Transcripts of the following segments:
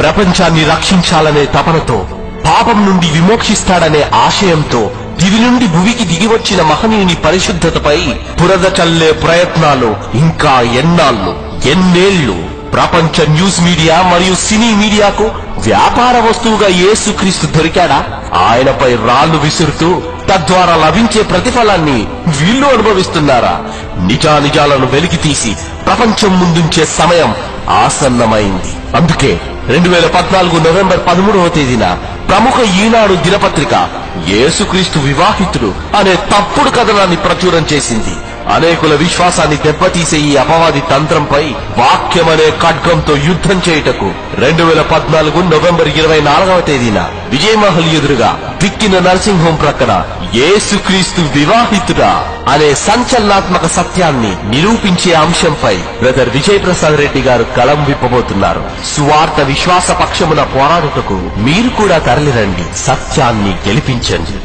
ప్రపంచాన్ని రక్షించాలనే తపనతో, పాపం నుండి విమోక్షిస్తాడనే ఆశయంతో దివి నుండి భువికి దిగివచ్చిన మహనీయుని పరిశుద్ధతపై బురద చల్లే ప్రయత్నాలు ఇంకా ఎన్నేళ్లు? ప్రపంచ న్యూస్ మీడియా మరియు సినీ మీడియాకు వ్యాపార వస్తువుగా యేసుక్రీస్తు దొరికాడా? ఆయనపై రాళ్లు విసురుతూ తద్వారా లభించే ప్రతిఫలాన్ని వీళ్ళు అనుభవిస్తున్నారా? నిజాలను వెలికితీసి ప్రపంచం ముందుంచే సమయం ఆసన్నమైంది. అందుకే 2014 నవంబర్ 13వ తేదీన ప్రముఖ ఈనాడు దినపత్రిక యేసుక్రీస్తు వివాహితుడు అనే తప్పుడు కథనాన్ని ప్రచురం చేసింది. అనేకుల విశ్వాసాన్ని దెబ్బతీసే ఈ అపవాది తంత్రంపై వాక్యమనే ఖడ్గంతో యుద్ధం చేయుటకు 2014 నవంబర్ 24వ తేదీన విజయమహల్ ఎదురుగా విక్కిన నర్సింగ్ హోం ప్రక్కన యేసుక్రీస్తు వివాహితుడా అనే సంచలనాత్మక సత్యాన్ని నిరూపించే అంశంపై బ్రదర్ విజయ్ ప్రసాద్ రెడ్డి గారు కలం విప్పబోతున్నారు. సువార్త విశ్వాస పక్షమున పోరాడుటకు మీరు కూడా తరలిరండి, సత్యాన్ని గెలిపించండి.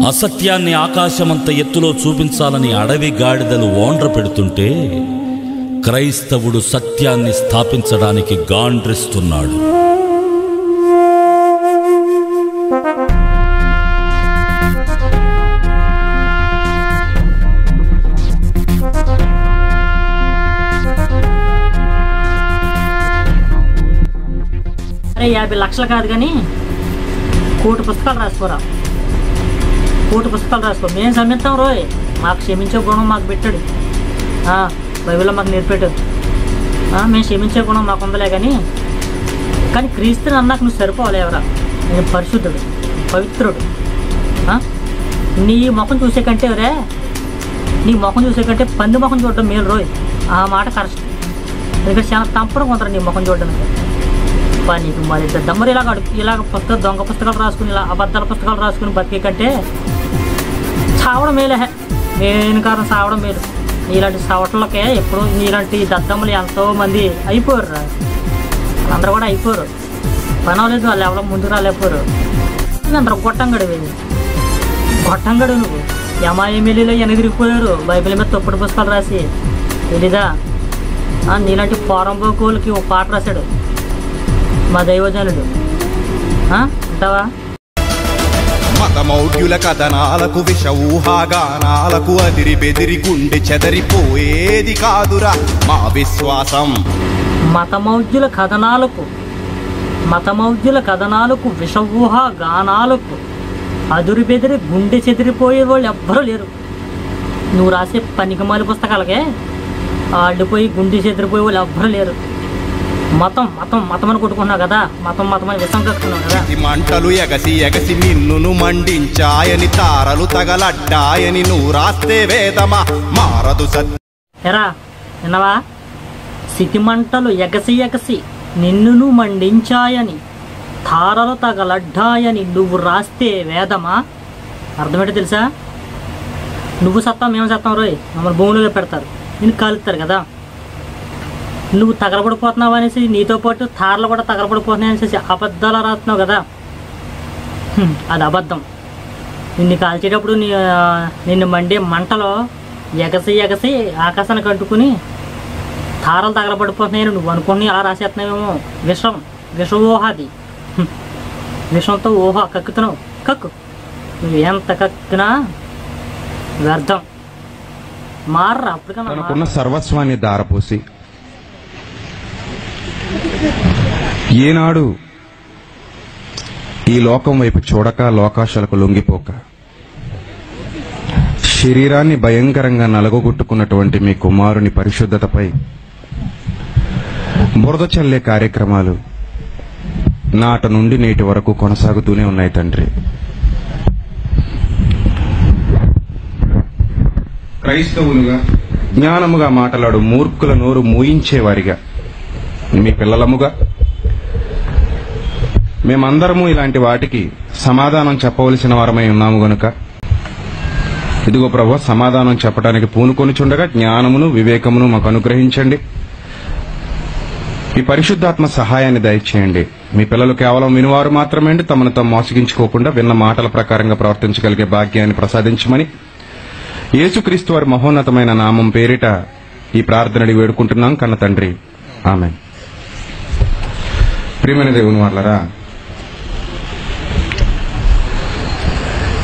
అసత్యాన్ని ఆకాశమంత ఎత్తులో చూపించాలని అడవి గాడిదలు ఓండ్ర పెడుతుంటే క్రైస్తవుడు సత్యాన్ని స్థాపించడానికి గాండ్రిస్తున్నాడు. అరే 50 లక్షలు కాదు కానీ 1 కోటి పుస్తకాలు రాసుకోరా. 1 కోటి పుస్తకాలు రాసుకో. మేము సమ్మిస్తాం రోయ్. మాకు క్షమించే గుణం మాకు పెట్టాడు, బైబిల్లో మాకు నేర్పాడు. మేము క్షమించే గుణం మాకు ఉందలే కానీ క్రీస్తుని అన్నాక నువ్వు సరిపోవాలి. ఎవరా నేను పరిశుద్ధుడు, పవిత్రుడు. నీ ముఖం చూసే కంటే నీ ముఖం చూసే కంటే పంది ముఖం చూడడం మేలు రోయ్. ఆ మాట కరెక్ట్. ఎందుకంటే చాలా తంపడం కొందరు నీ ముఖం చూడడానికి. నీకు మరి దమ్మరు ఇలాగ దొంగ పుస్తకాలు రాసుకుని, ఇలా అబద్ధాల పుస్తకాలు రాసుకుని బతికే కంటే చావడం మేలే. మెయిన్ కారణం చావడం మేలు. నీలాంటి సవటలకే ఎప్పుడు నీలాంటి దద్దమ్మలు ఎంతోమంది అయిపోయారు రా. అందరూ కూడా అయిపోయారు. పని అవ్వలేదు, వాళ్ళు ఎవరో ముందుకు రాలేకపోయారు. అందరూ గొట్టంగడివి. నువ్వు ఎమ్మెల్యేలో ఎనగిరిగిపోయారు బైబిల్ మీద తప్పుడు పుస్తకాలు రాసి. తెలీదా? నీలాంటి పోరంబోకోలకి ఒక పాట రాశాడు మా దైవజనుడు. అంటావా? మతమౌఢ్యుల కథనాలకు, విష ఊహాగానాలకు అదిరి బెదిరి గుండె చెదరిపోయేది కాదురా మా విశ్వాసం. మతమౌఢ్యుల కథనాలకు విష ఊహాగానాలకు అదురు బెదిరి గుండె చెదిరిపోయే వాళ్ళు ఎవ్వరూ లేరు. నువ్వు రాసే పనికిమాలి పుస్తకాలకే ఆడిపోయి గుండె చెదిరిపోయే వాళ్ళు ఎవ్వరూ లేరు. మతం అని కొట్టుకున్నావు కదా, మతం అని విషం కక్కున్నావు కదా. మంటలు ఎగసి నిన్ను మండించాయని, తారలు తగలడ్డాయని నువ్వు రాస్తే వేదమా మారదు ఎరా విన్నవా? సిటి మంటలు ఎగసి నిన్ను మండించాయని, తారలు తగలడ్డాయని నువ్వు రాస్తే వేదమా? అర్థమేంటో తెలుసా? నువ్వు సత్తాం మేము సత్తాం రోయ్. మమ్మల్ని భూమిలో పెడతారు, నిన్ను కాలుస్తారు కదా. నువ్వు తగలబడిపోతున్నావు అనేసి నీతో పాటు తారలు కూడా తగలబడిపోతున్నాయి అనేసి అబద్ధాలు రాస్తున్నావు కదా. అది అబద్ధం. నిన్ను కాల్చేటప్పుడు నిన్ను మండే మంటలో ఎగసి ఆకాశానికి అంటుకుని తారలు తగలబడిపోతున్నాయని నువ్వు అనుకుని అలా రాసేస్తున్నావేమో. విష ఊహాది. విషంతో ఊహ కక్కుతున్నావు. కక్కు. నువ్వు ఎంత కక్కినా వ్యర్థం. మారరా. అప్పటికన్నా సర్వస్వాన్ని దారపోసి ఏనాడు ఈ లోకం వైపు చూడక, లోకాశలకు లొంగిపోక, శరీరాన్ని భయంకరంగా నలగొట్టుకున్నటువంటి మీ కుమారుని పరిశుద్ధతపై బురద చల్లే కార్యక్రమాలు నాట నుండి నేటి వరకు కొనసాగుతూనే ఉన్నాయి తండ్రి. క్రైస్తవులుగా జ్ఞానముగా మాట్లాడు మూర్ఖుల నోరు మూయించేవారిగా మీ పిల్లలముగా మేమందరము ఇలాంటి వాటికి సమాధానం చెప్పవలసిన వారమై ఉన్నాము గనుక ఇదిగో ప్రభువా, సమాధానం చెప్పడానికి పూనుకొనుచుండగా జ్ఞానమును వివేకమును మాకు అనుగ్రహించండి. మీ పరిశుద్ధాత్మ సహాయాన్ని దయచేయండి. మీ పిల్లలు కేవలం వినువారు మాత్రమే తమను తాము మోసగించుకోకుండా విన్న మాటల ప్రకారంగా ప్రవర్తించగలిగే భాగ్యాన్ని ప్రసాదించమని యేసుక్రీస్తు వారి మహోన్నతమైన నామం పేరిట ఈ ప్రార్థనని వేడుకుంటున్నాం కన్న తండ్రి, ఆమేన్. ప్రియమైన దేవుని వాళ్ళరా,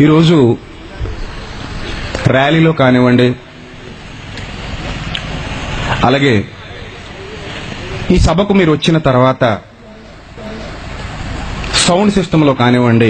ఈరోజు ర్యాలీలో కానివ్వండి, అలాగే ఈ సభకు మీరు వచ్చిన తర్వాత సౌండ్ సిస్టంలో కానివ్వండి,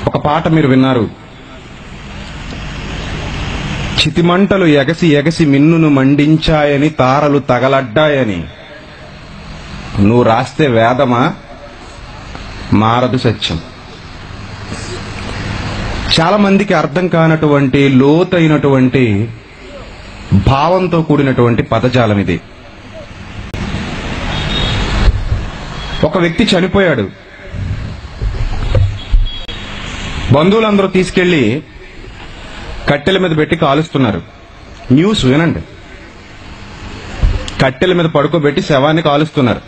ఒక పాట మీరు విన్నారు. చితిమంటలు ఎగసి ఎగసి మిన్నును మండించాయని తారలు తగలడ్డాయని నువ్వు రాస్తే వేదమా, మారదు సత్యం. చాలా మందికి అర్థం కానటువంటి లోతైనటువంటి భావంతో కూడినటువంటి పదజాలం ఇది. ఒక వ్యక్తి చనిపోయాడు. బంధువులందరూ తీసుకెళ్లి కట్టెల మీద పెట్టి కాలుస్తున్నారు. న్యూస్ వినండి. కట్టెల మీద పడుకోబెట్టి శవాన్ని కాలుస్తున్నారు.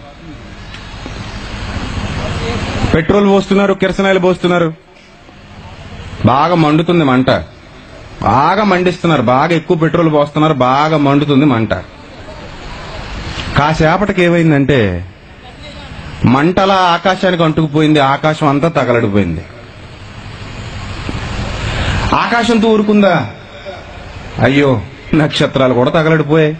పెట్రోల్ పోస్తున్నారు, కిరసనాయిలు పోస్తున్నారు. బాగా మండుతుంది మంట. బాగా మండిస్తున్నారు. బాగా ఎక్కువ పెట్రోల్ పోస్తున్నారు. బాగా మండుతుంది మంట. కాసేపటికి ఏమైందంటే మంటలా ఆకాశానికి అంటుకుపోయింది. ఆకాశం అంతా తగలడిపోయింది. ఆకాశంతో ఊరుకుందా? అయ్యో, నక్షత్రాలు కూడా తగలడిపోయాయి.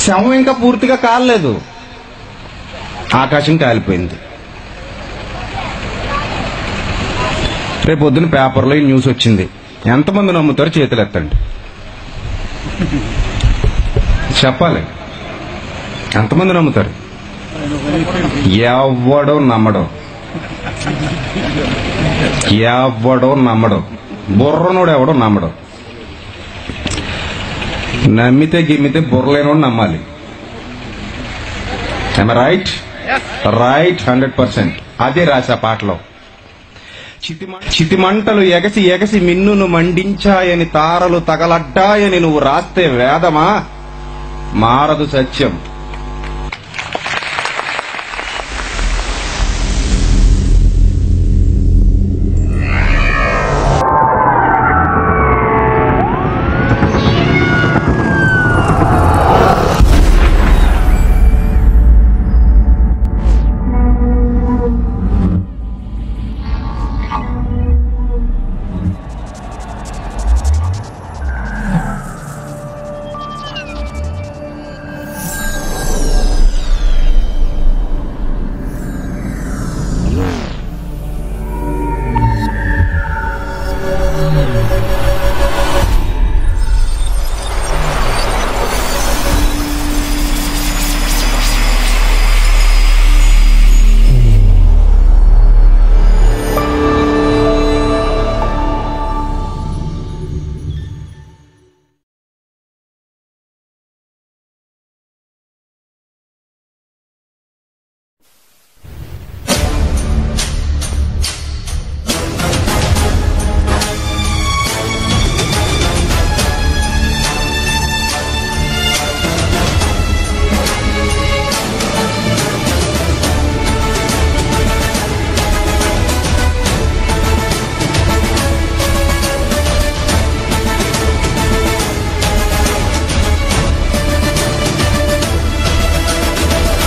శవం ఇంకా పూర్తిగా కాలలేదు, ఆకాశం కాలిపోయింది. రేపు పొద్దున పేపర్లో ఈ న్యూస్ వచ్చింది. ఎంతమంది నమ్ముతారు? చేతులు ఎత్తండి. చెప్పాలి, ఎంతమంది నమ్ముతారు? ఎవడో నమ్మడం, ఎవడో నమ్మడం, బుర్రనోడు ఎవడో నమ్మడం. నమ్మితే గిమ్మితే బుర్రలేనోడు నమ్మాలి. Right right 100%. అదే రాశా పాటలో. చితిమంటలు ఎగసి ఎగసి మిన్నును మండించాయని తారలు తగలడ్డాయని నువ్వు రాస్తే వేదమా, మారదు సత్యం.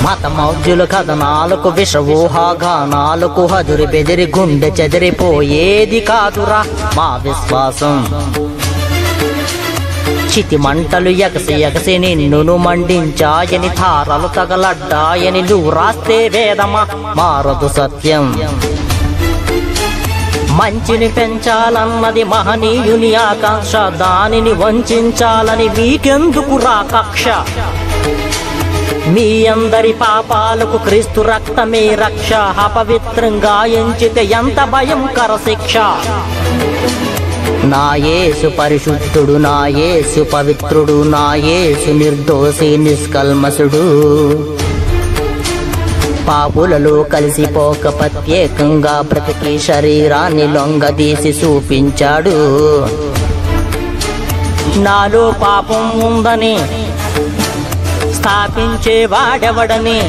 మతమౌజ్జుల కథనాలకు విషవూహాగానాలకు హదురి బెదిరి గుండె చెదిరిపోయేది కాదురా మా విశ్వాసం. చితి మంటలు ఎగసి ఎగసి నిన్నును మండించాయని తారలు తగలడ్డాయని నువ్వు రాస్తే వేదమా, మారదు సత్యం. మంచిని పెంచాలన్నది మహనీయుని ఆకాంక్ష, దానిని వంచాలని మీకెందుకు రా కక్ష. మీ అందరి పాపాలకు క్రీస్తు రక్తమే రక్ష, అపవిత్రంగా ఎంచితే ఎంత భయంకర శిక్ష. నా యేసు పరిశుద్ధుడు, నా యేసు పవిత్రుడు, నా యేసు నిర్దోషి నిష్కల్మసుడు. పాపులలో కలిసిపోక ప్రత్యేకంగా బ్రతికి శరీరాన్ని లొంగదీసి చూపించాడు. నాలో పాపం ఉందని స్థాపించేవాడెవడని,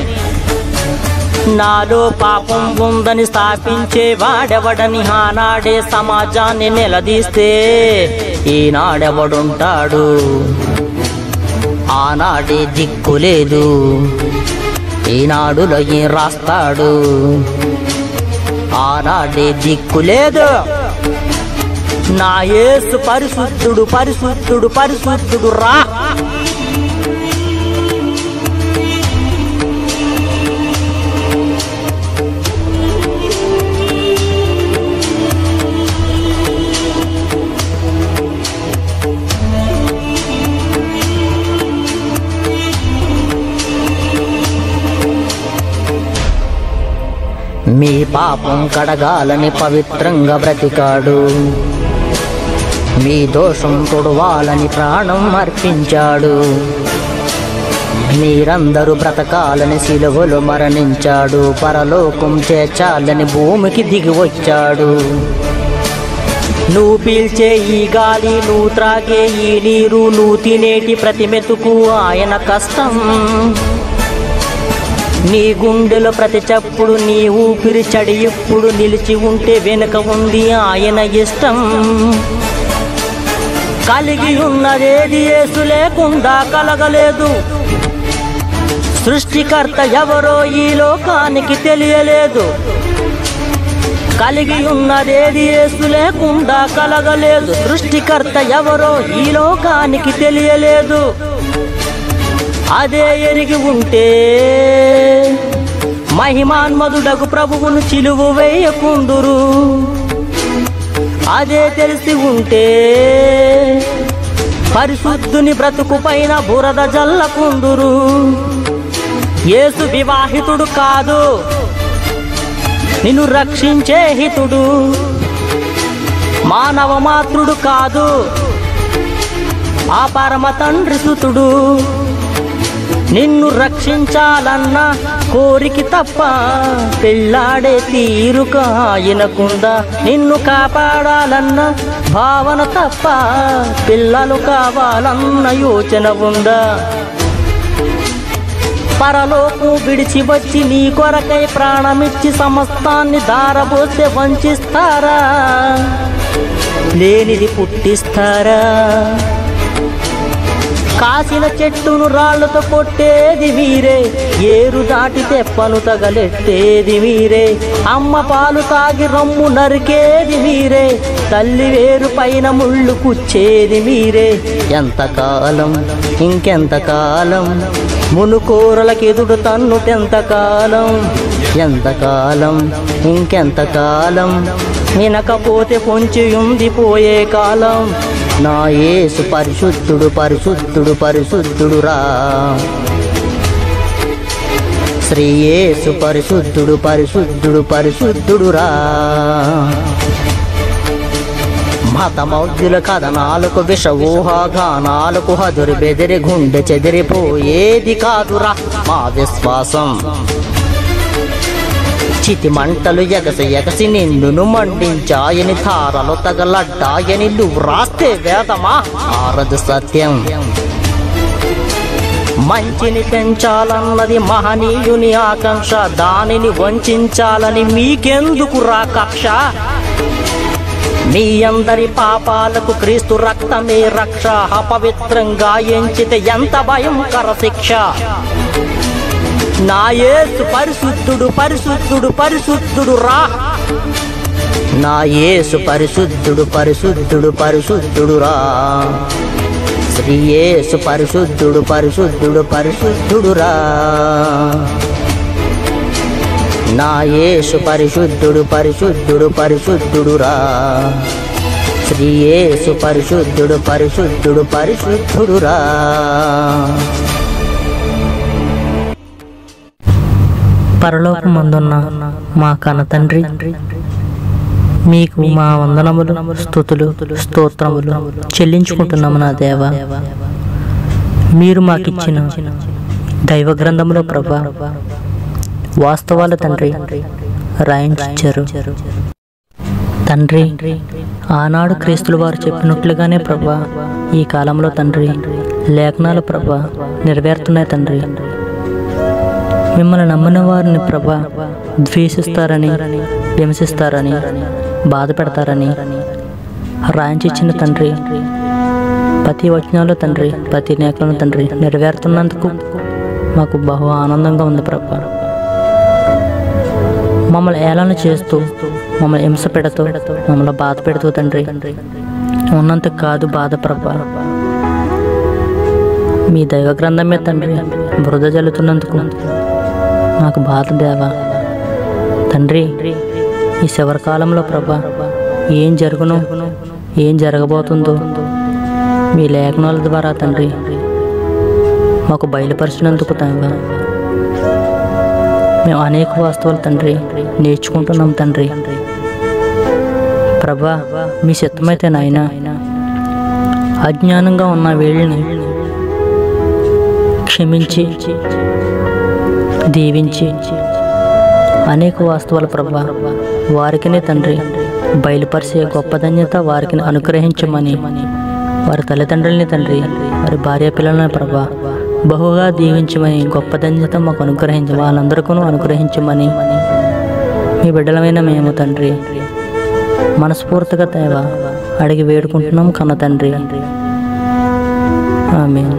నాలో పాపం ఉందని స్థాపించేవాడెవడని ఆనాడే సమాజాన్ని నిలదీస్తే ఈనాడెవడుంటాడు? ఆనాడే దిక్కులేదు, ఈనాడులో ఏం రాస్తాడు? ఆనాడే దిక్కులేదు. నా యేసు పరిశుద్ధుడు పరిశుద్ధుడు పరిశుద్ధుడు రా. మీ పాపం కడగాలని పవిత్రంగా బ్రతికాడు, మీ దోషం తొడవాలని ప్రాణం అర్పించాడు, మీరందరూ బ్రతకాలని సిలువలో మరణించాడు, పరలోకం చేర్చాలని భూమికి దిగి వచ్చాడు. నువ్వు పీల్చే ఈ గాలి, నువ్వు త్రాగే ఈ నీరు, నువ్వు తినేటి ప్రతి మెతుకు ఆయన కష్టం. నీ గుండెలో ప్రతి చప్పుడు, నీ ఊపిరి చడి ఎప్పుడు నిలిచి ఉంటే వెనుక ఉంది ఆయన ఇష్టం. కలిగి ఉన్నదేది యేసు లేకుండా కలగలేదు. సృష్టికర్త ఎవరో ఈ లోకానికి తెలియలేదు. కలిగి ఉన్నదేది యేసు లేకుండా కలగలేదు. సృష్టికర్త ఎవరో ఈ లోకానికి తెలియలేదు. అదే ఎరిగి ఉంటే మహిమాన్మధుడగు ప్రభువును చిలువ వేయకుందురు. అదే తెలిసి ఉంటే పరిశుద్ధుని బ్రతుకు పైన బురద జల్లకుందురు. యేసు వివాహితుడు కాదు, నిన్ను రక్షించే హితుడు. మానవ మాతృడు కాదు, ఆ పరమ తండ్రి సుతుడు. నిన్ను రక్షించాలన్న కోరికి తప్ప పెళ్ళాడే తీరుక ఆయనకుందా? నిన్ను కాపాడాలన్న భావన తప్ప పిల్లలు కావాలన్న యోచన ఉందా? పరలోకం విడిచి వచ్చి నీ కొరకై ప్రాణమిచ్చి సమస్తాన్ని దారబోస్తే వంచిస్తారా? లేనిది పుట్టిస్తారా? కాసిన చెట్టును రాళ్లతో కొట్టేది మీరే, ఏరు దాటి తెప్పను తగలెట్టేది మీరే. అమ్మ పాలు తాగి రమ్ము నరికేది మీరే, తల్లి వేరు పైన ముళ్ళు కుచ్చేది మీరే. ఎంతకాలం ఇంకెంతకాలం మునుకోరలకెదుడు తన్నుటెంతకాలం? ఎంతకాలం ఇంకెంతకాలం వినకపోతే పొంచి ఉంది పోయే కాలం. నా యేసు పరిశుద్ధుడు పరిశుద్ధుడు పరిశుద్ధుడు రా. శ్రీ యేసు పరిశుద్ధుడు పరిశుద్ధుడు పరిశుద్ధుడు రా. మతమౌద్యుల కథనాలకు విష ఊహాగానాలకు హదురు బెదిరి గుండె చెదిరిపోయేది కాదురా మా విశ్వాసం. చితి మంటలు ఎగసి ఎగసి నిన్నును మండించాయని, తారలు తగలడ్డాయని నువ్వు రాస్తే వేదమా ఆరదు సత్యం. మంచిని పెంచాలన్నది మహనీయుని ఆకాంక్ష, దానిని వంచాలని మీకెందుకు రా కక్ష? మీ అందరి పాపాలకు క్రీస్తు రక్తమే రక్ష, అపవిత్రంగా ఎంచితే ఎంత భయంకర శిక్ష. నా యేసు పరిశుద్ధుడు పరిశుద్ధుడు పరిశుద్ధుడు రా. నా యేసు పరిశుద్ధుడు పరిశుద్ధుడు పరిశుద్ధుడు రా. శ్రీ యేసు పరిశుద్ధుడు పరిశుద్ధుడు పరిశుద్ధుడు రా. నా యేసు పరిశుద్ధుడు పరిశుద్ధుడు పరిశుద్ధుడు రా. శ్రీ యేసు పరిశుద్ధుడు పరిశుద్ధుడు పరిశుద్ధుడు రా. పరలోకమందున్న మా కన్న తండ్రి, మీకు మా వందనములు స్తుతులు స్తోత్రములు చెల్లించుకుంటున్నాము నా దేవా. మీరు మాకిచ్చిన దైవ గ్రంథములో ప్రభా వాస్తవాలు తండ్రి రాయించారు. తండ్రి, ఆనాడు క్రీస్తుల వారు చెప్పినట్లుగానే ప్రభా ఈ కాలంలో తండ్రి లేఖనాలు ప్రభా నెరవేరుతున్నాయి తండ్రి. మిమ్మల్ని నమ్మిన వారిని ప్రభా ద్వేషిస్తారని, హింసిస్తారని, బాధ పెడతారని రాయించిన తండ్రి ప్రతి వచనాలు తండ్రి, ప్రతి లేఖనాలు తండ్రి నెరవేరుతున్నందుకు మాకు బహు ఆనందంగా ఉంది ప్రభా. మమ్మల్ని ఏళన చేస్తూ, మమ్మల్ని హింస పెడుతూ, మమ్మల్ని బాధ పెడుతూ తండ్రి ఉన్నంత కాదు బాధ ప్రభా. మీ దైవ గ్రంథమే తండ్రి బురద జల్లుతున్నందుకు మాకు బాధ దేవా. తండ్రి, ఈ చివరి కాలంలో ప్రభా ఏం జరుగునో, ఏం జరగబోతుందో మీ లేఖనాల ద్వారా తండ్రి మాకు బయలుపరిచినందుకు తండ్రి మేము అనేక వాస్తవాలు తండ్రి నేర్చుకుంటున్నాం తండ్రి. ప్రభా, మీ చిత్తమైతే నాయన అజ్ఞానంగా ఉన్న వీళ్ళని క్షమించి, దీవించి అనేక వాస్తవాలు ప్రభా వారికినే తండ్రి బయలుపరిచే గొప్ప ధన్యత వారికి అనుగ్రహించమని, వారి తల్లిదండ్రులని తండ్రి, వారి భార్య పిల్లలని ప్రభా బహుగా దీవించమని, గొప్ప ధన్యత మాకు అనుగ్రహించి వాళ్ళందరికీ అనుగ్రహించమని మీ బిడ్డలమైన మేము తండ్రి మనస్ఫూర్తిగా దేవా అడిగి వేడుకుంటున్నాం కన్న తండ్రి. ఆమేన్.